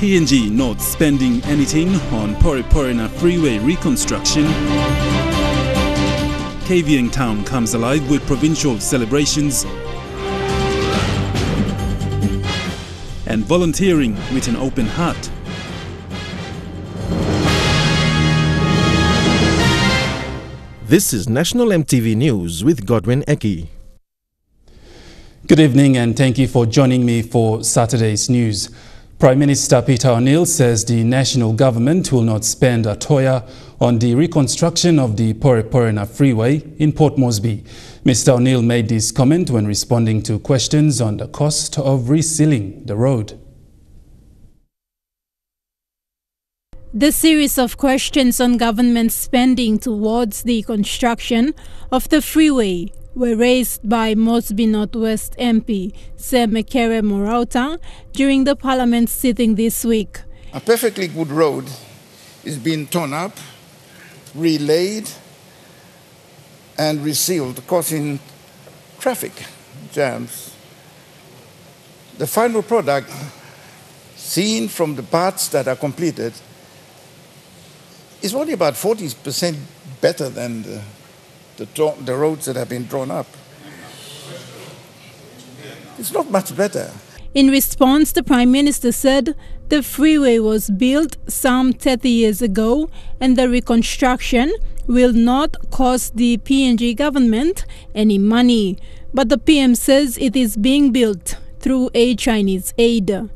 PNG not spending anything on Poreporena Freeway reconstruction. Kavieng town comes alive with provincial celebrations. And volunteering with an open heart. This is National EMTV News with Godwin Eki. Good evening and thank you for joining me for Saturday's news. Prime Minister Peter O'Neill says the national government will not spend a toya on the reconstruction of the Poreporena Freeway in Port Moresby. Mr. O'Neill made this comment when responding to questions on the cost of resealing the road. The series of questions on government spending towards the construction of the freeway were raised by Moresby Northwest MP Sir Mekere Morauta during the Parliament sitting this week. A perfectly good road is being torn up, relaid and resealed, causing traffic jams. The final product, seen from the parts that are completed, is only about 40% better than the roads that have been drawn up. It's not much better. In response, the Prime Minister said the freeway was built some 30 years ago and the reconstruction will not cost the PNG government any money. But the PM says it is being built through a Chinese aid.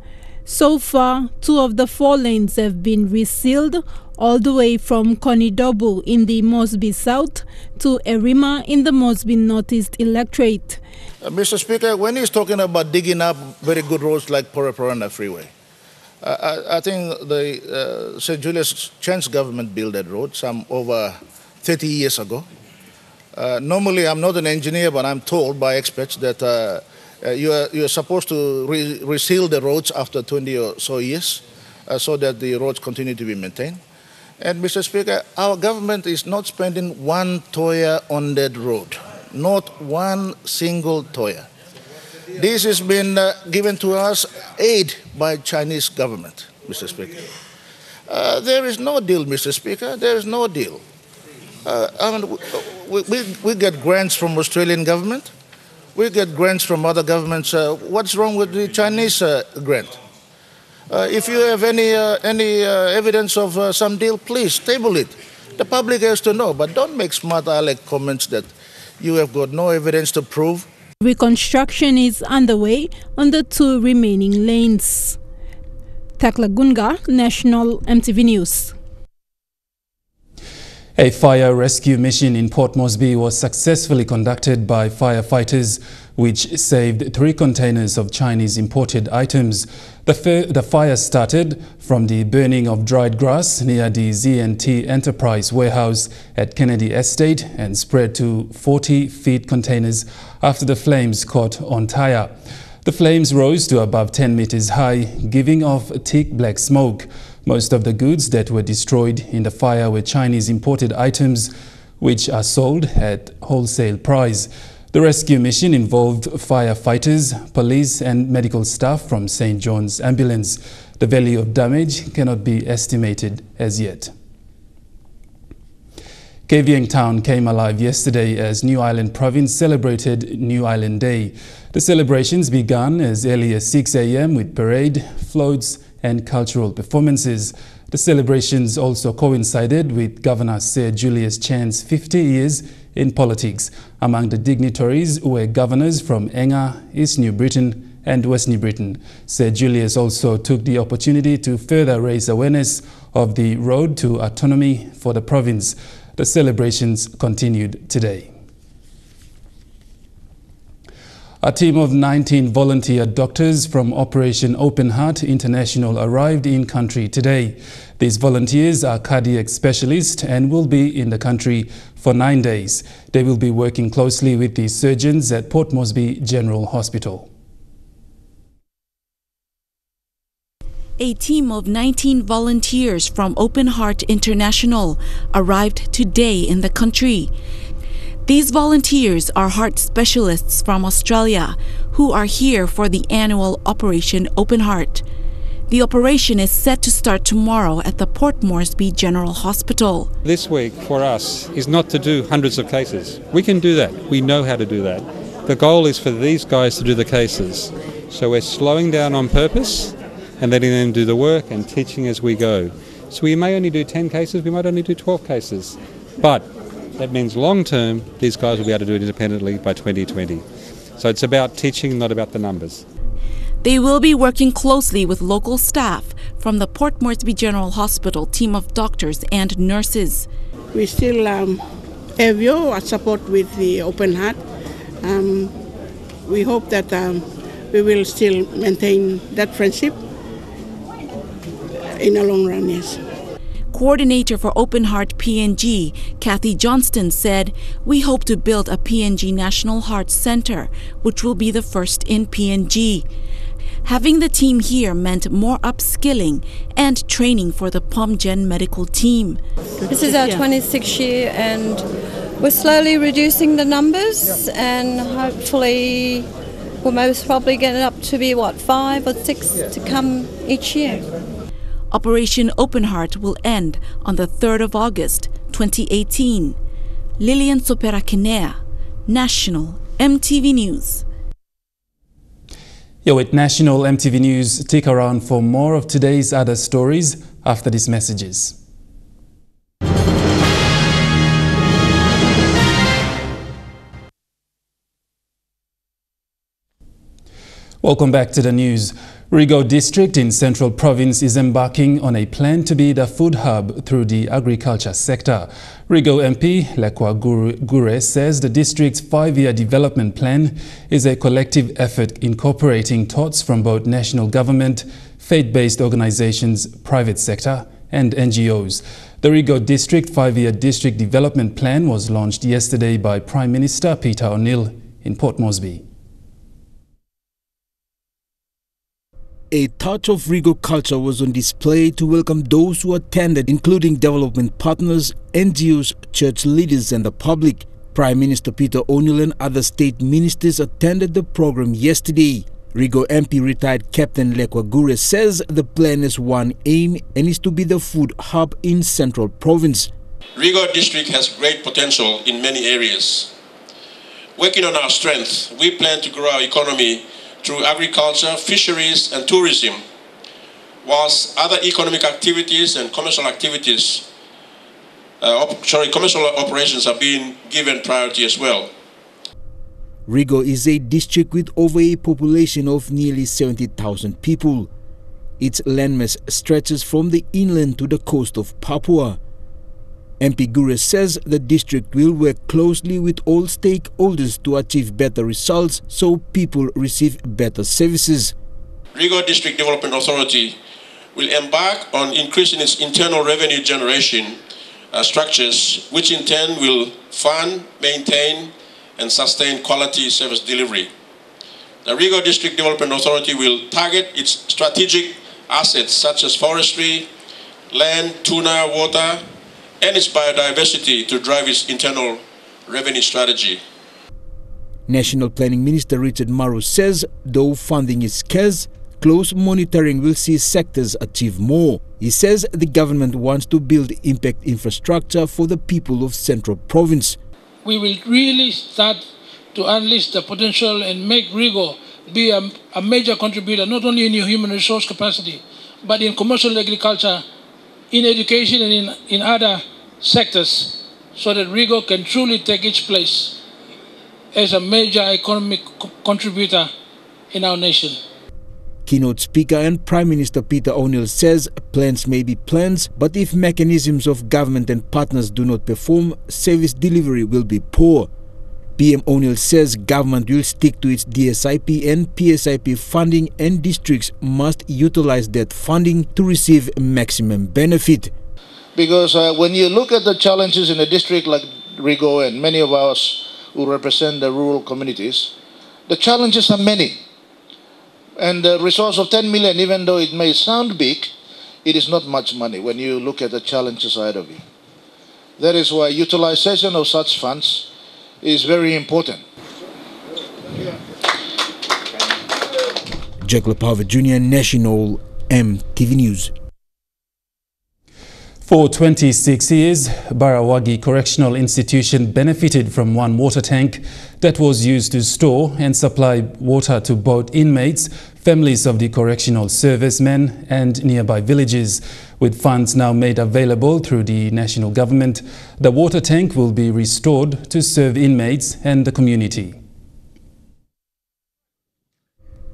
So far, 2 of the 4 lanes have been resealed all the way from Konidobu in the Moresby South to Erima in the Moresby Northeast electorate. Mr. Speaker, when he's talking about digging up very good roads like Poreporena Freeway, I think the St. Julius Chance government built that road some over 30 years ago. Normally, I'm not an engineer, but I'm told by experts that you are supposed to reseal the roads after 20 or so years so that the roads continue to be maintained. And Mr. Speaker, our government is not spending 1 toya on that road, not 1 single toya. This has been given to us aid by Chinese government, Mr. Speaker. There is no deal, Mr. Speaker, there is no deal. I mean, we get grants from Australian government, we get grants from other governments. What's wrong with the Chinese grant? If you have any evidence of some deal, please table it. The public has to know, but don't make smart aleck comments that you have got no evidence to prove. Reconstruction is underway on the 2 remaining lanes. Thakla Gunga, National EMTV News. A fire rescue mission in Port Moresby was successfully conducted by firefighters, which saved 3 containers of Chinese imported items. The fire started from the burning of dried grass near the Z&T Enterprise warehouse at Kennedy Estate and spread to 40 feet containers after the flames caught on fire. The flames rose to above 10 meters high, giving off thick black smoke. Most of the goods that were destroyed in the fire were Chinese imported items, which are sold at wholesale price. The rescue mission involved firefighters, police and medical staff from St. John's Ambulance. The value of damage cannot be estimated as yet. Kavieng town came alive yesterday as New Ireland Province celebrated New Ireland Day. The celebrations began as early as 6 a.m. with parade, floats and cultural performances. The celebrations also coincided with Governor Sir Julius Chan's 50 years in politics. Among the dignitaries were governors from Enga, East New Britain and West New Britain. Sir Julius also took the opportunity to further raise awareness of the road to autonomy for the province. The celebrations continued today. A team of 19 volunteer doctors from Operation Open Heart International arrived in country today. These volunteers are cardiac specialists and will be in the country for 9 days. They will be working closely with the surgeons at Port Moresby General Hospital. A team of 19 volunteers from Open Heart International arrived today in the country. These volunteers are heart specialists from Australia who are here for the annual Operation Open Heart. The operation is set to start tomorrow at the Port Moresby General Hospital. This week for us is not to do hundreds of cases. We can do that. We know how to do that. The goal is for these guys to do the cases. So we're slowing down on purpose and letting them do the work and teaching as we go. So we may only do 10 cases, we might only do 12 cases. But that means long term, these guys will be able to do it independently by 2020. So it's about teaching, not about the numbers. They will be working closely with local staff from the Port Moresby General Hospital team of doctors and nurses. We still have your support with the Open Heart. We hope that we will still maintain that friendship in the long run, yes. Coordinator for Open Heart PNG, Kathy Johnston, said, "We hope to build a PNG National Heart Center, which will be the first in PNG." Having the team here meant more upskilling and training for the PomGen medical team. This is our 26th year and we're slowly reducing the numbers and hopefully we'll most probably get it up to be, 5 or 6 to come each year. Operation Open Heart will end on the 3rd of August, 2018. Lilian Soperakinea, National MTV News. You're with National MTV News. Stick around for more of today's other stories after these messages. Welcome back to the news. Rigo District in Central Province is embarking on a plan to be the food hub through the agriculture sector. Rigo MP Lekwa Gure says the district's 5-year development plan is a collective effort incorporating thoughts from both national government, faith-based organizations, private sector and NGOs. The Rigo District 5-year district development plan was launched yesterday by Prime Minister Peter O'Neill in Port Moresby. A touch of Rigo culture was on display to welcome those who attended, including development partners, NGOs, church leaders and the public. Prime Minister Peter O'Neill and other state ministers attended the program yesterday. Rigo MP retired Captain Lekwa Gure says the plan has one aim and is to be the food hub in Central Province. Rigo District has great potential in many areas. Working on our strength, we plan to grow our economy through agriculture, fisheries and tourism, whilst other economic activities and commercial activities, commercial operations are being given priority as well. Rigo is a district with over a population of nearly 70,000 people. Its landmass stretches from the inland to the coast of Papua. MP Gure says the district will work closely with all stakeholders to achieve better results so people receive better services. Rigo District Development Authority will embark on increasing its internal revenue generation structures, which in turn will fund, maintain and sustain quality service delivery. The Rigo District Development Authority will target its strategic assets such as forestry, land, tuna, water, and its biodiversity to drive its internal revenue strategy. National Planning Minister Richard Maru says though funding is scarce, close monitoring will see sectors achieve more. He says the government wants to build impact infrastructure for the people of Central Province. We will really start to unleash the potential and make Rigo be a major contributor not only in human resource capacity but in commercial agriculture, in education and in other sectors, so that Rigo can truly take its place as a major economic contributor in our nation. Keynote Speaker and Prime Minister Peter O'Neill says plans may be plans, but if mechanisms of government and partners do not perform, service delivery will be poor. PM O'Neill says government will stick to its DSIP and PSIP funding and districts must utilize that funding to receive maximum benefit. Because when you look at the challenges in a district like Rigo and many of us who represent the rural communities, the challenges are many. And the resource of 10 million, even though it may sound big, it is not much money when you look at the challenges ahead of you. That is why utilization of such funds is very important. Jack Lepava Jr., National EMTV News. For 26 years, Biragi Correctional Institution benefited from one water tank that was used to store and supply water to both inmates, families of the correctional servicemen and nearby villages. With funds now made available through the national government, the water tank will be restored to serve inmates and the community.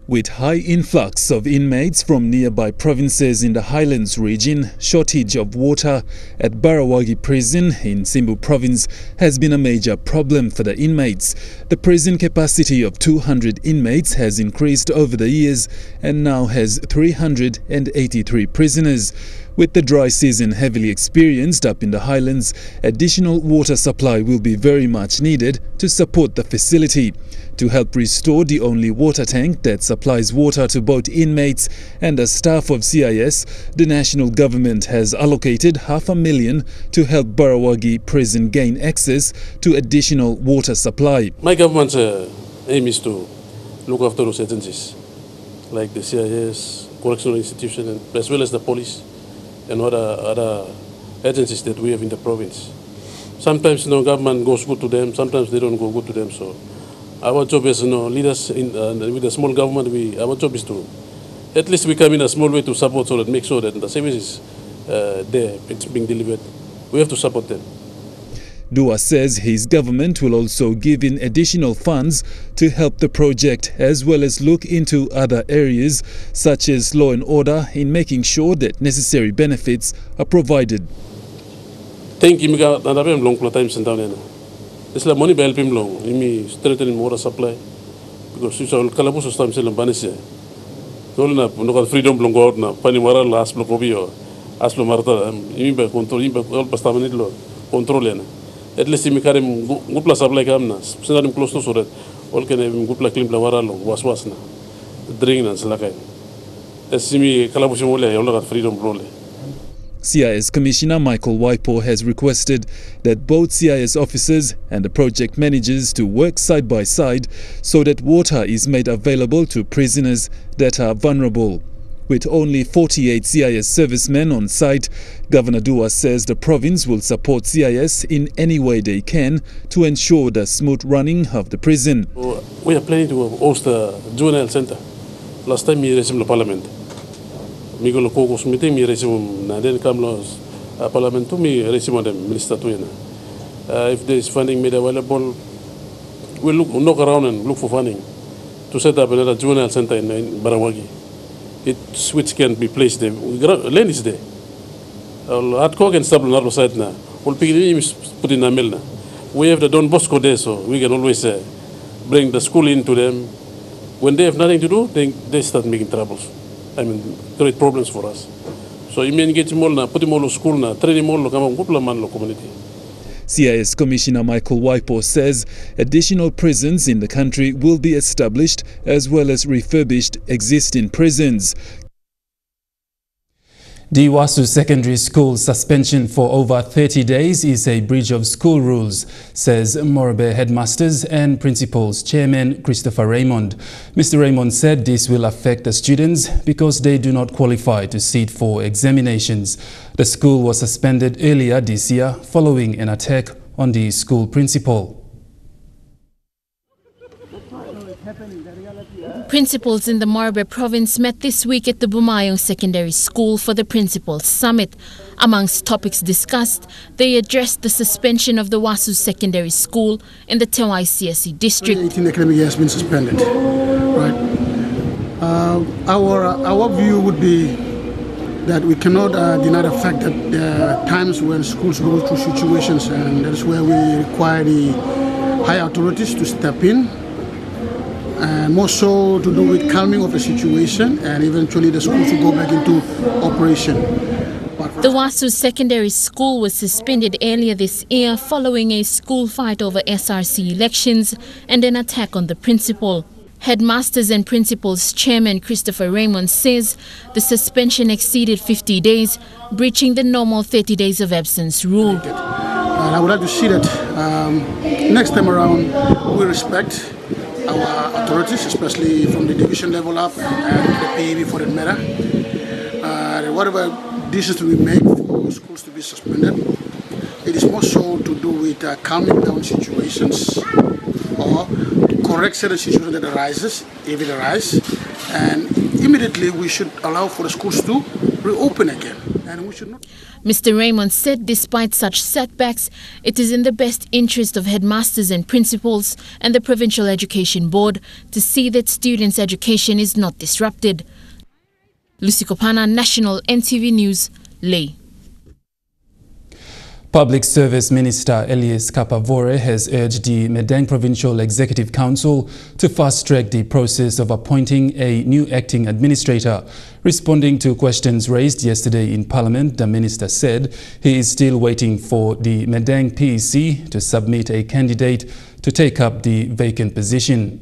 With high influx of inmates from nearby provinces in the Highlands region, shortage of water at Biragi prison in Simbu province has been a major problem for the inmates. The prison capacity of 200 inmates has increased over the years and now has 383 prisoners. With the dry season heavily experienced up in the Highlands, additional water supply will be very much needed to support the facility. To help restore the only water tank that supplies water to both inmates and the staff of CIS, the national government has allocated $500,000 to help Biragi prison gain access to additional water supply. My government's aim is to look after those agencies, like the CIS, correctional institution, and as well as the police and other agencies that we have in the province. Sometimes, government goes good to them, sometimes they don't go good to them. So our job as leaders with a small government, our job is to at least we come in a small way to support, so that make sure that the service is there, it's being delivered. We have to support them. Dua says his government will also give in additional funds to help the project, as well as look into other areas such as law and order in making sure that necessary benefits are provided. Thank you, long times in town. It's like money by helping long. Imi strengthening water supply because you shall kalabus of time selling banisia. Don't have no freedom long out now. Panimara last block of you. Aslo Marta, imi by control, all pastamanilo, control. At least imi carry gupla supply camna. Send them close to so that all can have gupla clean plawaralo, was na. Drink and slakai. As imi kalabus mole, all got freedom role. CIS Commissioner Michael Waipo has requested that both CIS officers and the project managers to work side by side so that water is made available to prisoners that are vulnerable. With only 48 CIS servicemen on site, Governor Dua says the province will support CIS in any way they can to ensure the smooth running of the prison. We are planning to host a juvenile center. Last time we received the parliament. Miguel Cocos meeting me receive na then come laws parliament to me receive them minister to if there is funding made available, we'll knock around and look for funding to set up another juvenile center in Biragi. Which can be placed there. Land is there. At Cock and Stable Narrow side now. We'll put in a mill now. We have the Don Bosco there, so we can always bring the school into them. When they have nothing to do, they start making troubles. Create problems for us. So you mean get them all now, put them all to school now, train them all to come on community. CIS Commissioner Michael Waipo says additional prisons in the country will be established as well as refurbished existing prisons. The Wasu Secondary School suspension for over 30 days is a breach of school rules, says Moresby Headmasters and Principals Chairman Christopher Raymond. Mr. Raymond said this will affect the students because they do not qualify to sit for examinations. The school was suspended earlier this year following an attack on the school principal. Principals in the Moresby province met this week at the Bumayong Secondary School for the Principals Summit. Amongst topics discussed, they addressed the suspension of the Wasu Secondary School in the Tewai CSE district. 2018 academic year has been suspended. Right. Our view would be that we cannot deny the fact that there are times when schools go through situations, and that is where we require the higher authorities to step in. And more so to do with calming of the situation, and eventually the school should go back into operation. The Wasu Secondary School was suspended earlier this year following a school fight over SRC elections and an attack on the principal. Headmasters and Principals Chairman Christopher Raymond says the suspension exceeded 50 days, breaching the normal 30 days of absence rule. And I would like to see that next time around we respect our authorities, especially from the division level up and the PAB for that matter. whatever decisions we make for schools to be suspended, it is more so to do with calming down situations or to correct certain situations that arises, if it arises, and immediately we should allow for the schools to reopen again. And we should not. Mr. Raymond said despite such setbacks, it is in the best interest of headmasters and principals and the Provincial Education Board to see that students' education is not disrupted. Lucy Kopana, National EMTV News, Leh. Public Service Minister Elias Kapavore has urged the Medang Provincial Executive Council to fast-track the process of appointing a new acting administrator. Responding to questions raised yesterday in Parliament, the minister said he is still waiting for the Medang PEC to submit a candidate to take up the vacant position.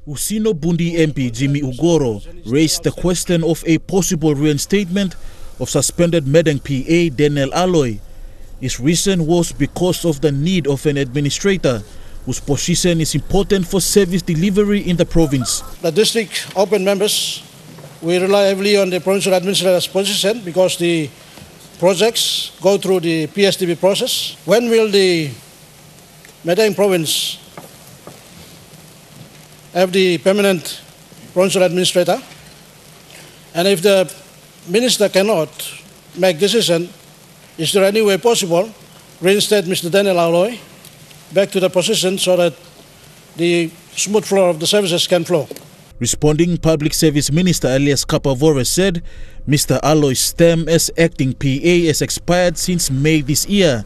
Usino Bundi MP Jimmy Ugoro raised the question of a possible reinstatement of suspended Medang PA Daniel Aloy. His reason was because of the need of an administrator whose position is important for service delivery in the province. The district open members, we rely heavily on the provincial administrator's position because the projects go through the PSDB process. When will the Medang province have the permanent provincial administrator? And if the minister cannot make decision, is there any way possible reinstate Mr. Daniel Aloy back to the position so that the smooth flow of the services can flow? Responding, Public Service Minister Elias Kapavore said Mr. Aloy's term as acting PA has expired since May this year,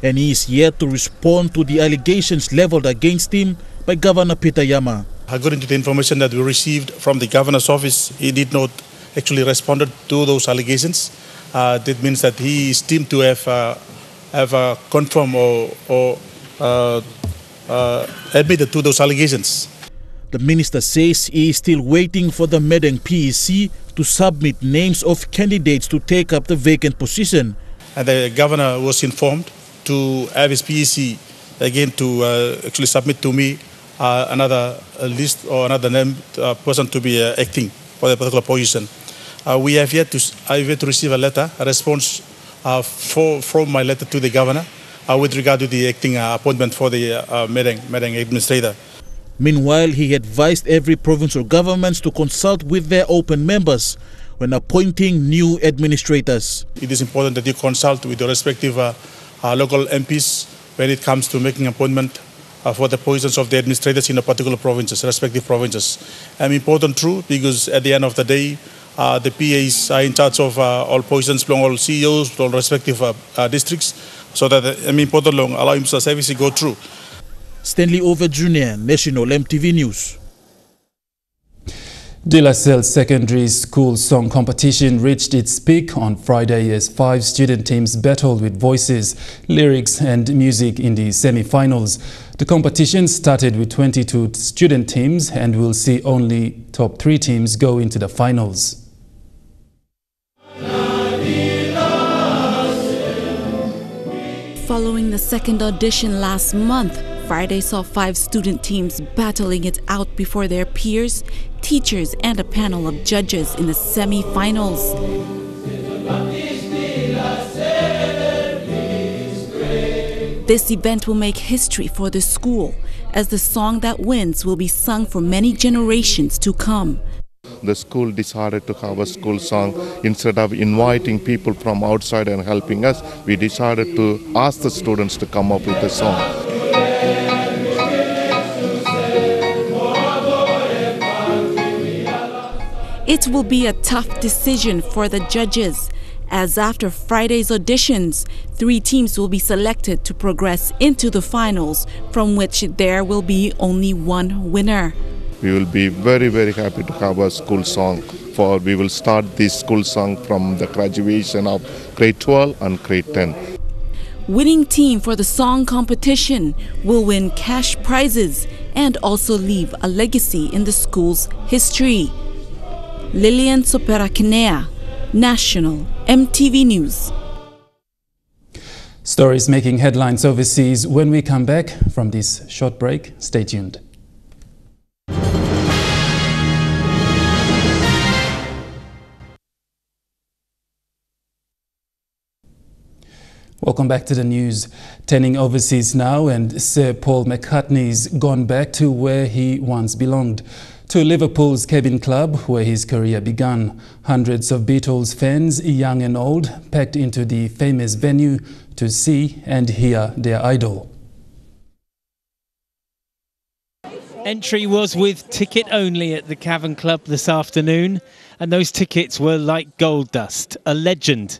and he is yet to respond to the allegations leveled against him by Governor Peter Yama. According to the information that we received from the Governor's office, he did not actually responded to those allegations. That means that he is deemed to have confirmed or admitted to those allegations. The minister says he is still waiting for the Medang PEC to submit names of candidates to take up the vacant position. And the governor was informed to have his PEC again to actually submit to me another list or another named person to be acting for the particular position. I have yet to receive a response from my letter to the governor with regard to the acting appointment for the Medang administrator. Meanwhile, he advised every provincial governments to consult with their open members when appointing new administrators. It is important that you consult with the respective local MPs when it comes to making appointment for the positions of the administrators in the particular provinces, respective provinces. Important true, because at the end of the day, the PAs are in charge of all positions, all CEOs, all respective districts, so that important long allow him to service to go through. Stanley Over Jr., National EMTV News. De La Salle Secondary School Song Competition reached its peak on Friday as 5 student teams battled with voices, lyrics and music in the semi-finals. The competition started with 22 student teams and will see only top 3 teams go into the finals. Following the second audition last month, Friday saw 5 student teams battling it out before their peers, teachers, and a panel of judges in the semi-finals. This event will make history for the school, as the song that wins will be sung for many generations to come. The school decided to have a school song. Instead of inviting people from outside and helping us, we decided to ask the students to come up with a song. It will be a tough decision for the judges, as after Friday's auditions, 3 teams will be selected to progress into the finals, from which there will be only one winner. We will be very, very happy to have a school song. We will start this school song from the graduation of grade 12 and grade 10. Winning team for the song competition will win cash prizes and also leave a legacy in the school's history. Lilian Soperakinea, National EMTV News. Stories making headlines overseas. When we come back from this short break, stay tuned. Welcome back to the news. Turning overseas now, and Sir Paul McCartney's gone back to where he once belonged, to Liverpool's Kavieng club, where his career began. Hundreds of Beatles fans, young and old, packed into the famous venue to see and hear their idol. Entry was with ticket only at the Kavieng club this afternoon, and those tickets were like gold dust. A legend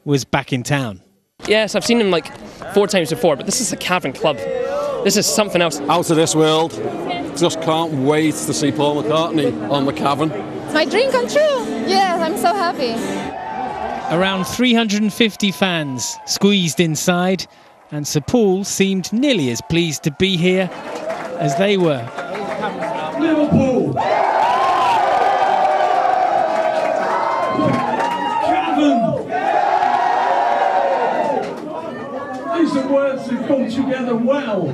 was back in town. Yes, I've seen him like 4 times before, but this is a Kavieng club. This is something else. Out of this world. Just can't wait to see Paul McCartney on the Kavieng. It's my dream come true. Yes, I'm so happy. Around 350 fans squeezed inside, and Sir Paul seemed nearly as pleased to be here as they were. Liverpool! Kavieng! These are words that come together well.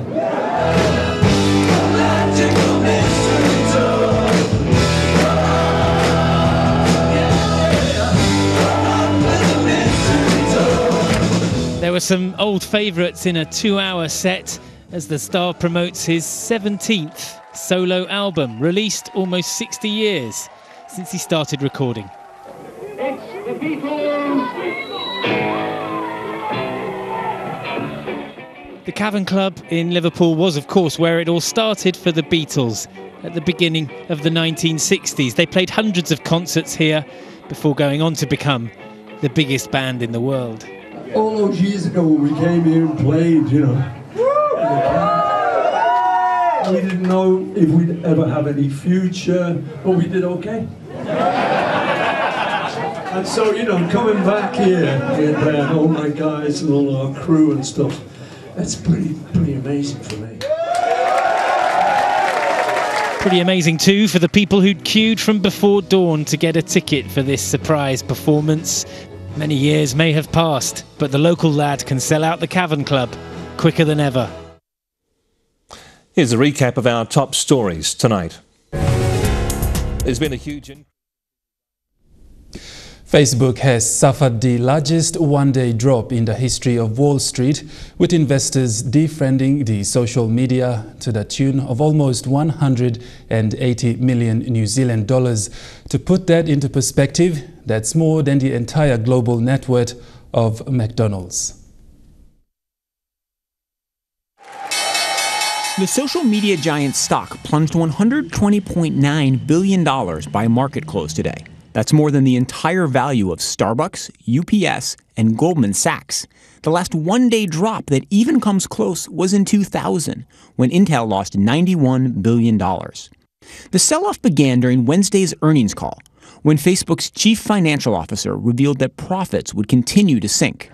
There were some old favourites in a 2-hour set as the star promotes his 17th solo album, released almost 60 years since he started recording. It's the Beatles! The Kavieng Club in Liverpool was, of course, where it all started for the Beatles at the beginning of the 1960s. They played hundreds of concerts here before going on to become the biggest band in the world. All those years ago when we came here and played, you know, we didn't know if we'd ever have any future, but we did okay. And so, you know, coming back here with all my guys and all our crew and stuff, that's pretty amazing for me. Pretty amazing too for the people who'd queued from before dawn to get a ticket for this surprise performance. Many years may have passed, but the local lad can sell out the Kavieng Club quicker than ever. Here's a recap of our top stories tonight. There's been a huge Facebook has suffered the largest one-day drop in the history of Wall Street, with investors defriending the social media to the tune of almost 180 million New Zealand dollars. To put that into perspective, that's more than the entire global net worth of McDonald's. The social media giant's stock plunged $120.9 billion by market close today. That's more than the entire value of Starbucks, UPS, and Goldman Sachs. The last one-day drop that even comes close was in 2000, when Intel lost $91 billion. The sell-off began during Wednesday's earnings call, when Facebook's chief financial officer revealed that profits would continue to sink.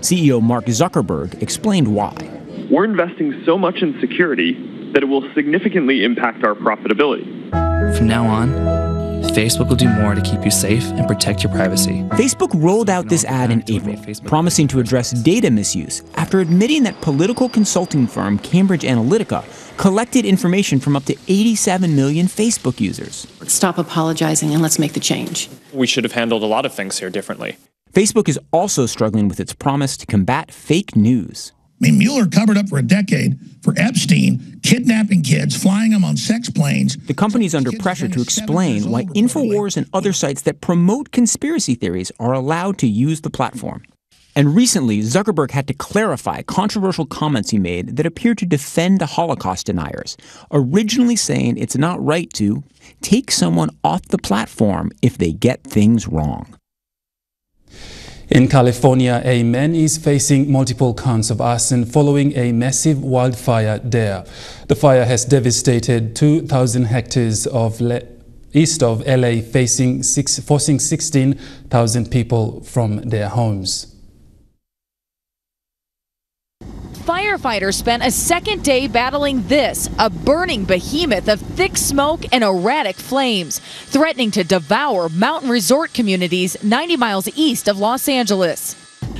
CEO Mark Zuckerberg explained why. We're investing so much in security that it will significantly impact our profitability. From now on, Facebook will do more to keep you safe and protect your privacy. Facebook rolled out this ad in April, promising to address data misuse after admitting that political consulting firm Cambridge Analytica collected information from up to 87 million Facebook users. Stop apologizing and let's make the change. We should have handled a lot of things here differently. Facebook is also struggling with its promise to combat fake news. I mean, Mueller covered up for a decade for Epstein, kidnapping kids, flying them on sex planes. The company's under pressure to explain why InfoWars and other sites that promote conspiracy theories are allowed to use the platform. And recently, Zuckerberg had to clarify controversial comments he made that appear to defend the Holocaust deniers, originally saying it's not right to take someone off the platform if they get things wrong. In California, a man is facing multiple counts of arson following a massive wildfire there. The fire has devastated 2,000 hectares of east of LA, forcing 16,000 people from their homes. Firefighters spent a second day battling this, a burning behemoth of thick smoke and erratic flames, threatening to devour mountain resort communities 90 miles east of Los Angeles.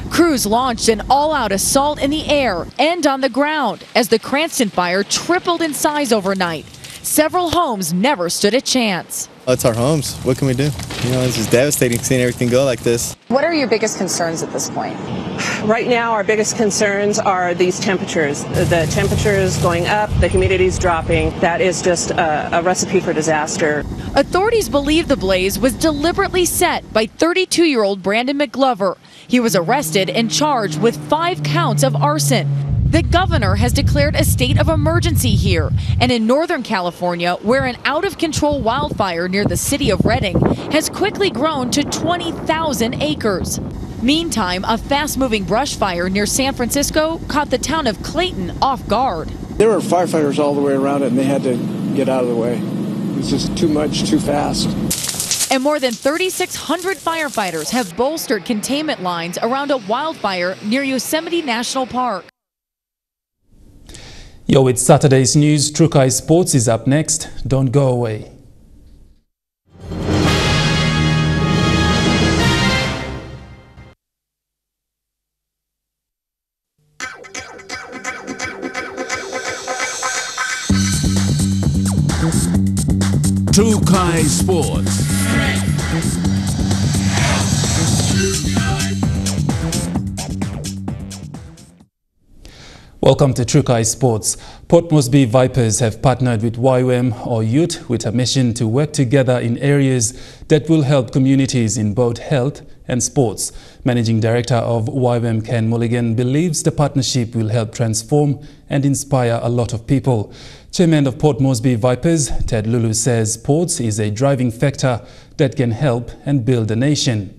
Crews launched an all-out assault in the air and on the ground as the Cranston fire tripled in size overnight. Several homes never stood a chance. It's our homes. What can we do? You know, it's just devastating seeing everything go like this. What are your biggest concerns at this point? Right now, our biggest concerns are these temperatures. The temperatures going up, the humidity's dropping. That is just a recipe for disaster. Authorities believe the blaze was deliberately set by 32-year-old Brandon McGlover. He was arrested and charged with 5 counts of arson. The governor has declared a state of emergency here, and in Northern California, where an out-of-control wildfire near the city of Redding has quickly grown to 20,000 acres. Meantime, a fast-moving brush fire near San Francisco caught the town of Clayton off guard. There were firefighters all the way around it, and they had to get out of the way. It was just too much, too fast. And more than 3,600 firefighters have bolstered containment lines around a wildfire near Yosemite National Park. Yo, it's Saturday's news. Trukai Sports is up next. Don't go away. Trukai Sports. Welcome to Trukai Sports. Port Moresby Vipers have partnered with YWAM or Youth with a mission to work together in areas that will help communities in both health and sports. Managing Director of YWAM Ken Mulligan believes the partnership will help transform and inspire a lot of people. Chairman of Port Moresby Vipers, Ted Lulu, says sports is a driving factor that can help and build a nation.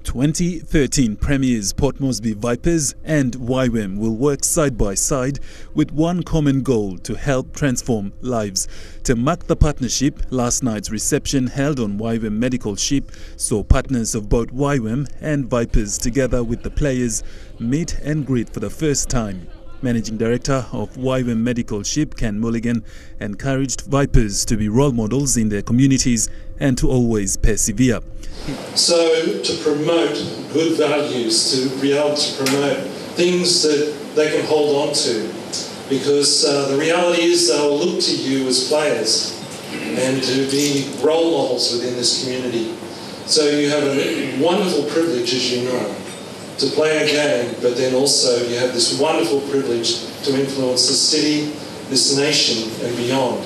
2013 Premiers Port Moresby Vipers and YWAM will work side by side with one common goal: to help transform lives. To mark the partnership, last night's reception held on YWAM Medical Ship saw partners of both YWAM and Vipers together with the players meet and greet for the first time. Managing Director of YWAM Medical Ship, Ken Mulligan, encouraged Vipers to be role models in their communities and to always persevere. So to promote good values, to be able to promote things that they can hold on to, because the reality is they'll look to you as players and to be role models within this community. So you have a wonderful privilege, as you know, to play a game, but then also you have this wonderful privilege to influence the city, this nation and beyond.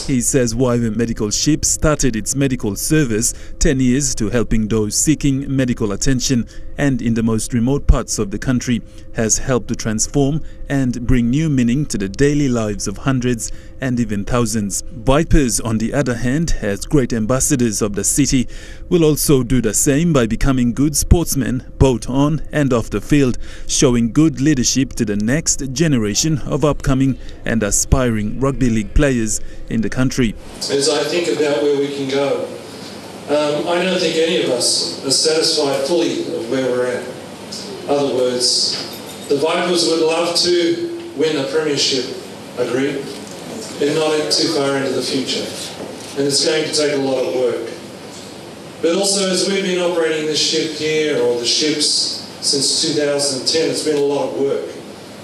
He says YWAM Medical Ship started its medical service 10 years to helping those seeking medical attention, and in the most remote parts of the country has helped to transform and bring new meaning to the daily lives of hundreds and even thousands. Vipers, on the other hand, as great ambassadors of the city, will also do the same by becoming good sportsmen both on and off the field, showing good leadership to the next generation of upcoming and aspiring rugby league players in the country. As I think about where we can go, I don't think any of us are satisfied fully of where we're at. In other words, the Vipers would love to win a premiership, agreed, and not too far into the future. And it's going to take a lot of work. But also, as we've been operating this ship here, or the ships, since 2010, it's been a lot of work.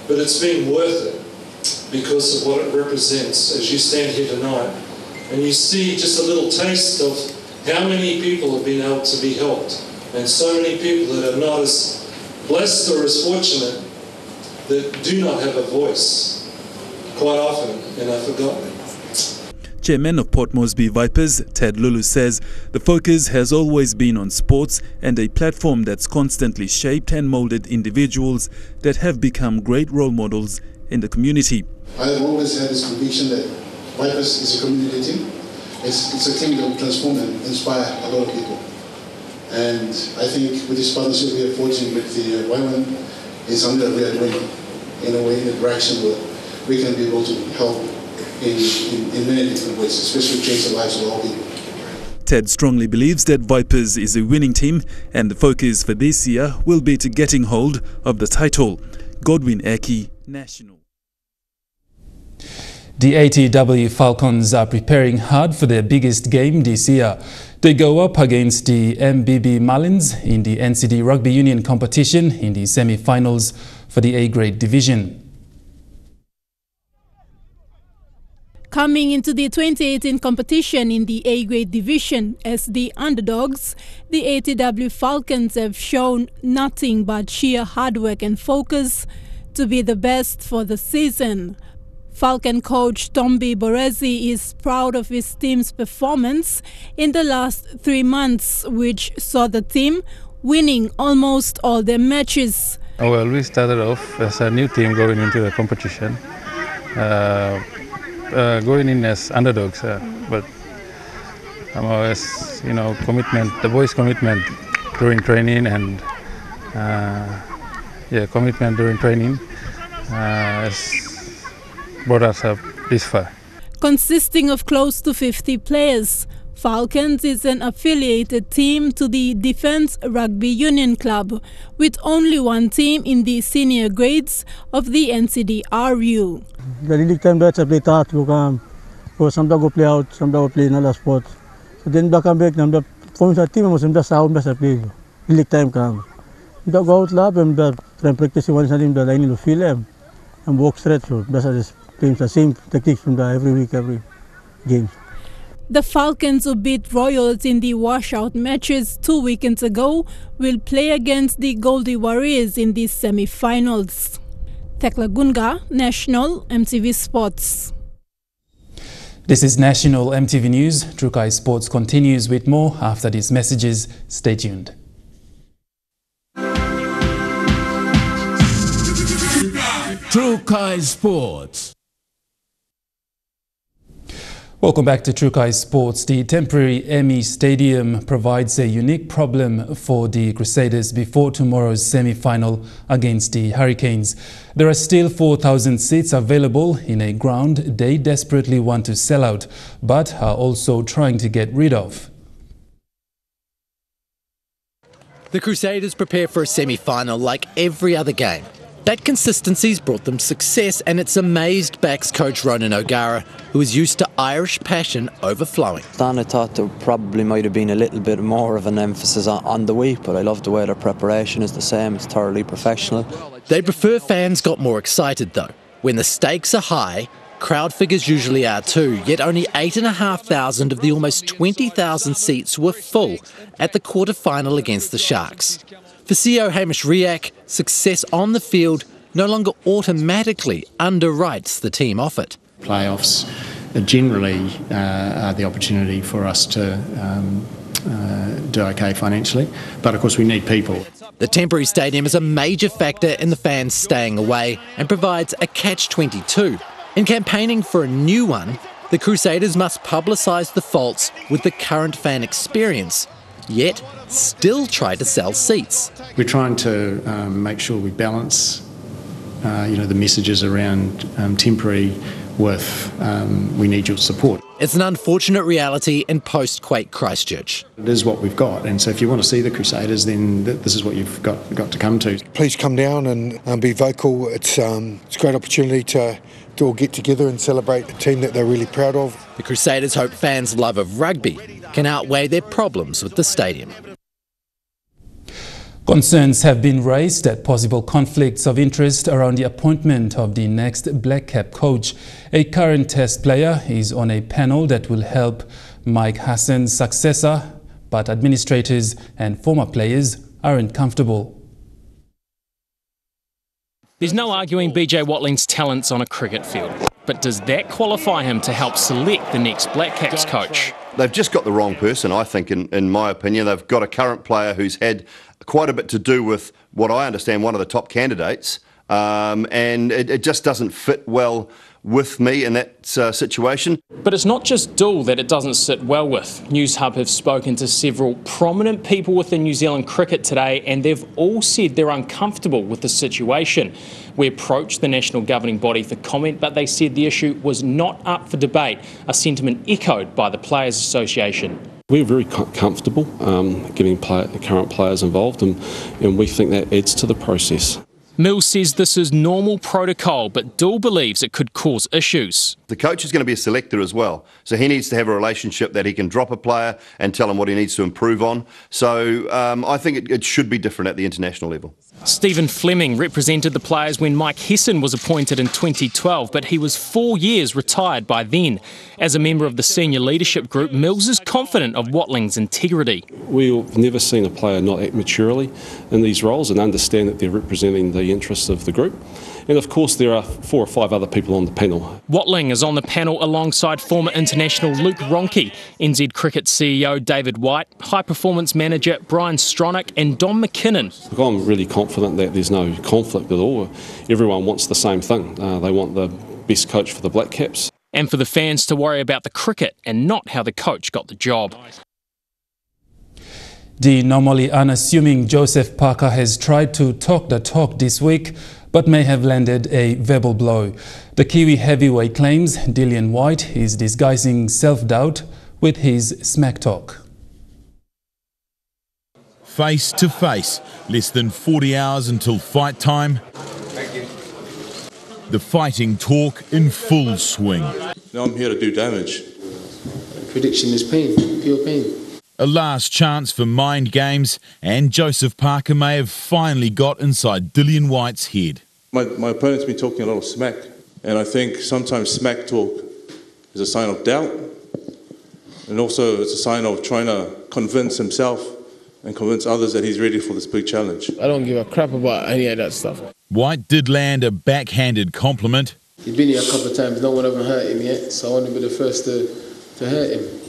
But it's been worth it because of what it represents as you stand here tonight. And you see just a little taste of how many people have been able to be helped, and so many people that are not as blessed or as fortunate that do not have a voice quite often and are forgotten. Chairman of Port Moresby Vipers, Ted Lulu, says the focus has always been on sports and a platform that's constantly shaped and molded individuals that have become great role models in the community. I have always had this conviction that Vipers is a community team. It's a team that will transform and inspire a lot of people. And I think with this partnership we are forging with the YWAM is something that we are doing in a way, in a direction where we can be able to help in many different ways, especially change the lives of all people. Ted strongly believes that Vipers is a winning team, and the focus for this year will be to getting hold of the title. Godwin Eki, National. The ATW Falcons are preparing hard for their biggest game this year. They go up against the MBB Marlins in the NCD Rugby Union competition in the semi-finals for the A-grade division. Coming into the 2018 competition in the A-grade division as the underdogs, the ATW Falcons have shown nothing but sheer hard work and focus to be the best for the season. Falcon coach Tombi Borezi is proud of his team's performance in the last 3 months, which saw the team winning almost all their matches. Well, we started off as a new team going into the competition. Going in as underdogs, but I'm always, commitment, the boys' commitment during training and commitment during training has brought us up this far. Consisting of close to 50 players, Falcons is an affiliated team to the Defence Rugby Union Club, with only one team in the senior grades of the NCDRU. The league time that's a play start go some go play out, some go play in other sports. So then back and back, the form the team was just how best play. League time comes. The go out lab and the practice one time the line to feel them and walk straight through. Best just playing the same tactics from the every week, every game. The Falcons, who beat Royals in the washout matches 2 weekends ago, will play against the Goldie Warriors in the semi-finals. Tekla Gunga, National MTV Sports. This is National MTV News. Trukai Sports continues with more after these messages. Stay tuned. Trukai Sports. Welcome back to Trukai Sports. The temporary Emmy Stadium provides a unique problem for the Crusaders before tomorrow's semi-final against the Hurricanes. There are still 4,000 seats available in a ground they desperately want to sell out, but are also trying to get rid of. The Crusaders prepare for a semi-final like every other game. That consistency's brought them success, and it's amazed backs coach Ronan O'Gara, who is used to Irish passion overflowing. I thought there probably might have been a little bit more of an emphasis on the week, but I love the way their preparation is the same. It's thoroughly professional. They prefer fans got more excited though. When the stakes are high, crowd figures usually are too, yet only 8,500 of the almost 20,000 seats were full at the quarter-final against the Sharks. For CEO Hamish Riak, success on the field no longer automatically underwrites the team off it. Playoffs generally are the opportunity for us to do okay financially, but of course we need people. The temporary stadium is a major factor in the fans staying away and provides a catch-22. In campaigning for a new one, the Crusaders must publicise the faults with the current fan experience, yet still try to sell seats. We're trying to make sure we balance the messages around temporary with we need your support. It's an unfortunate reality in post-quake Christchurch. It is what we've got, and so if you want to see the Crusaders, then this is what you've got to come to. Please come down and be vocal. It's a great opportunity to all get together and celebrate a team that they're really proud of. The Crusaders hope fans' love of rugby can outweigh their problems with the stadium. Concerns have been raised at possible conflicts of interest around the appointment of the next Black Cap coach. A current Test player is on a panel that will help Mike Hassan's successor, but administrators and former players aren't comfortable. There's no arguing BJ Watling's talents on a cricket field, but does that qualify him to help select the next Black Caps coach? They've just got the wrong person, I think, in my opinion. They've got a current player who's had quite a bit to do with what I understand one of the top candidates, and it just doesn't fit well with me in that situation. But it's not just Doull that it doesn't sit well with. News Hub have spoken to several prominent people within New Zealand cricket today, and they've all said they're uncomfortable with the situation. We approached the national governing body for comment, but they said the issue was not up for debate, a sentiment echoed by the Players Association. We're very comfortable getting current players involved, and we think that adds to the process. Mills says this is normal protocol, but Doull believes it could cause issues. the coach is going to be a selector as well. So he needs to have a relationship that he can drop a player and tell him what he needs to improve on. So I think it should be different at the international level. Stephen Fleming represented the players when Mike Hesson was appointed in 2012, but he was 4 years retired by then. As a member of the senior leadership group, Mills is confident of Watling's integrity. We've never seen a player not act maturely in these roles and understand that they're representing the interests of the group. And of course there are 4 or 5 other people on the panel. Watling is on the panel alongside former international Luke Ronke, NZ Cricket CEO David White, high performance manager Brian Stronach and Don McKinnon. Look, I'm really confident that there's no conflict at all. Everyone wants the same thing. They want the best coach for the Black Caps. And for the fans to worry about the cricket and not how the coach got the job. The normally unassuming Joseph Parker has tried to talk the talk this week, but may have landed a verbal blow. The Kiwi heavyweight claims Dillian White is disguising self-doubt with his smack talk. Face to face, less than 40 hours until fight time. Thank you. The fighting talk in full swing. Now I'm here to do damage. Prediction is pain, pure pain. A last chance for mind games, and Joseph Parker may have finally got inside Dillian White's head. My opponent's been talking a lot of smack, and I think sometimes smack talk is a sign of doubt, and also it's a sign of trying to convince himself and convince others that he's ready for this big challenge. I don't give a crap about any of that stuff. White did land a backhanded compliment. He's been here a couple of times, no one ever hurt him yet, so I want to be the first to hurt him.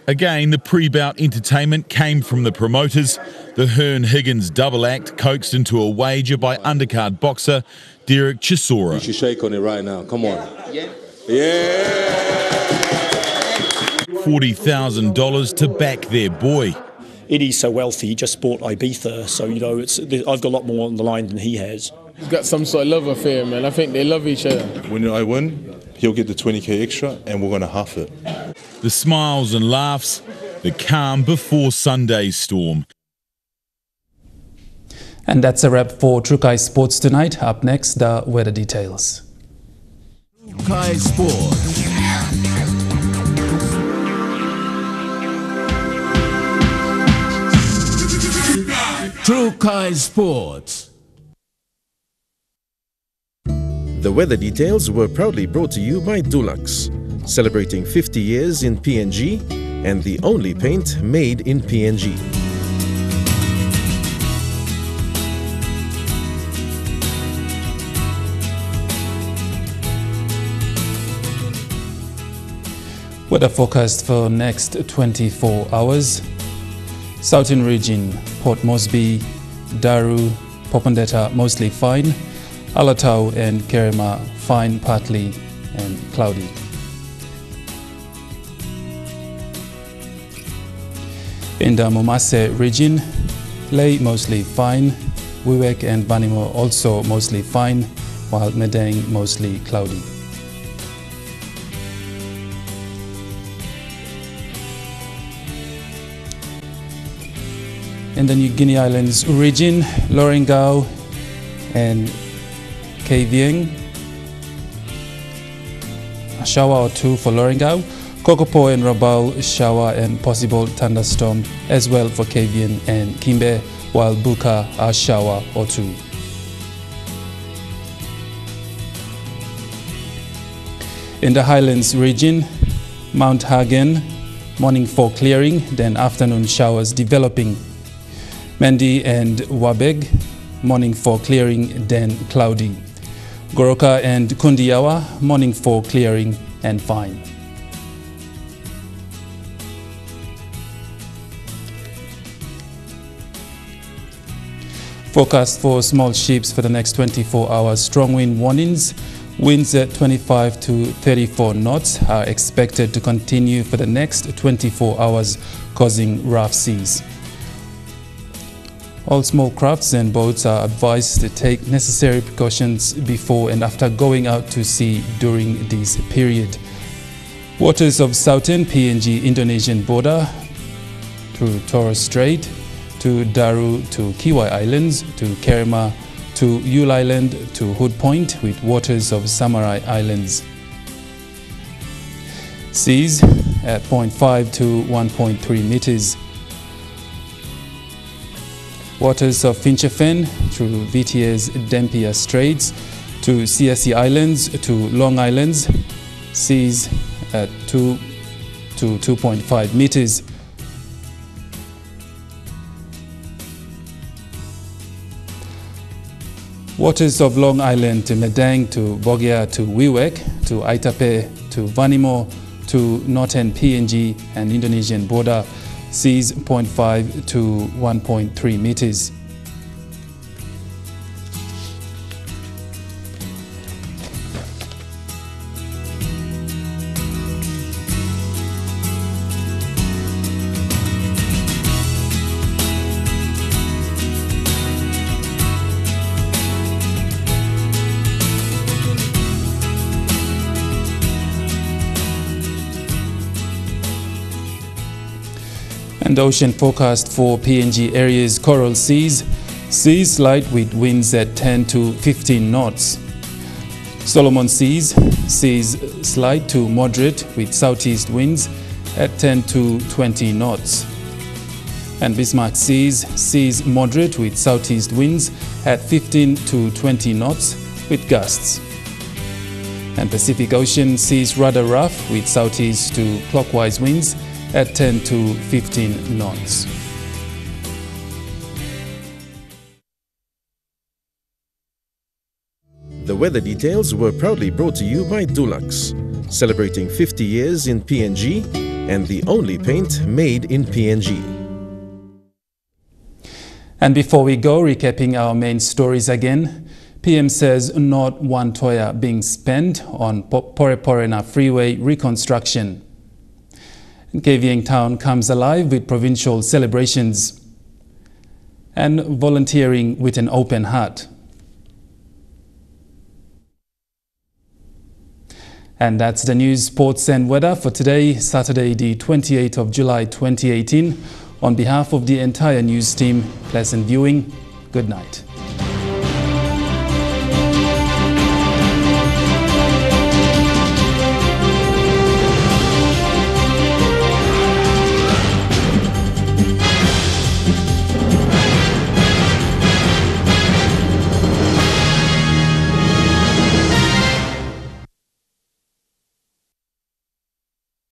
Again, the pre-bout entertainment came from the promoters. The Hearn-Higgins double act coaxed into a wager by undercard boxer Derek Chisora. You should shake on it right now, come on. Yeah. $40,000 to back their boy. Eddie's so wealthy, he just bought Ibiza, so, you know, I've got a lot more on the line than he has. He's got some sort of love affair, man. I think they love each other. When I win, he'll get the 20k extra, and we're going to half it. The smiles and laughs, the calm before Sunday's storm. And that's a wrap for Trukai Sports tonight. Up next, the weather details. Trukai Sports. Trukai Sports. The weather details were proudly brought to you by Dulux, celebrating 50 years in PNG and the only paint made in PNG. Weather forecast for next 24 hours. Southern region, Port Moresby, Daru, Popondetta mostly fine. Alatau and Kerema fine, partly and cloudy. In the Momase region, Lae mostly fine. Wewak and Banimo also mostly fine, while Medang mostly cloudy. In the New Guinea Islands region, Lorengau and Kavieng, a shower or two for Lorengau. Kokopo and Rabaul, shower and possible thunderstorm as well for Kavieng and Kimbe, while Buka, a shower or two. In the Highlands region, Mount Hagen, morning for clearing, then afternoon showers developing. Mendi and Wabeg, morning for clearing, then cloudy. Goroka and Kundiawa, morning for clearing and fine. Forecast for small ships for the next 24 hours. Strong wind warnings. Winds at 25 to 34 knots are expected to continue for the next 24 hours, causing rough seas. All small crafts and boats are advised to take necessary precautions before and after going out to sea during this period. Waters of southern PNG Indonesian border through Torres Strait, to Daru, to Kiwai Islands, to Kerema, to Yule Island, to Hood Point, with waters of Samurai Islands. seas at 0.5 to 1.3 meters. Waters of Finchefin through VTA's Dampier Straits to CSE Islands to Long Islands, seas at 2 to 2.5 meters. Waters of Long Island to Medang to Bogia to Wewak to Aitape to Vanimo to northern PNG and Indonesian border, seas 0.5 to 1.3 meters. And ocean forecast for PNG areas: coral seas, seas light with winds at 10 to 15 knots. Solomon seas, seas slight to moderate with southeast winds at 10 to 20 knots. And Bismarck seas, seas moderate with southeast winds at 15 to 20 knots with gusts. And Pacific Ocean seas rather rough with southeast to clockwise winds at 10 to 15 knots. The weather details were proudly brought to you by Dulux, celebrating 50 years in PNG and the only paint made in PNG. And before we go, recapping our main stories again, PM says not one toya being spent on Poreporena Freeway reconstruction. Kavieng town comes alive with provincial celebrations. And volunteering with an open heart. And that's the news, sports and weather for today, Saturday the 28th of July 2018. On behalf of the entire news team, pleasant viewing. Good night.